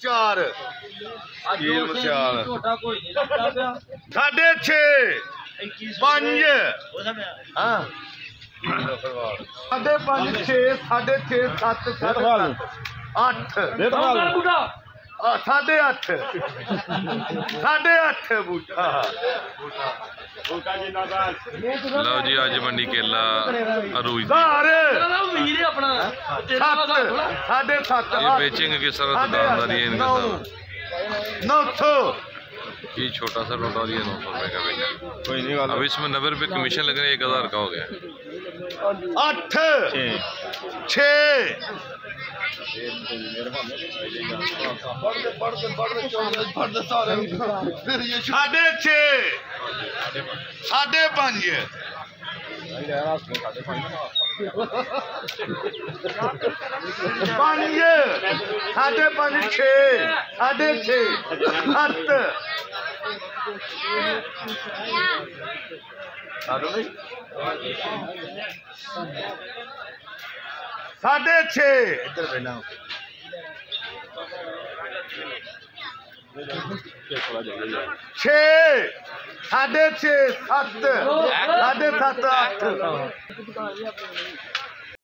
4 साढ़े 6 5 हाँ साढ़े 5 6 साढ़े 6 7 8 साढ़े 8 बूटा लो जी अज मंडी केला अरूज साढ़े 7 ये बेचेंगे किस तरह दुकानदारी है इनका 900 ये छोटा सा रोटा दिया 900 रुपए का बेचा। अब इसमें 90 रुपए कमीशन लग रहे हैं, 1000 का हो गया। 8 6 साढ़े 6 साढ़े 5 साढ़े 5 6 साढ़े 6 7 साढ़े 6 इधर बैठना 6 साढ़े 6 7 साढ़े 7 8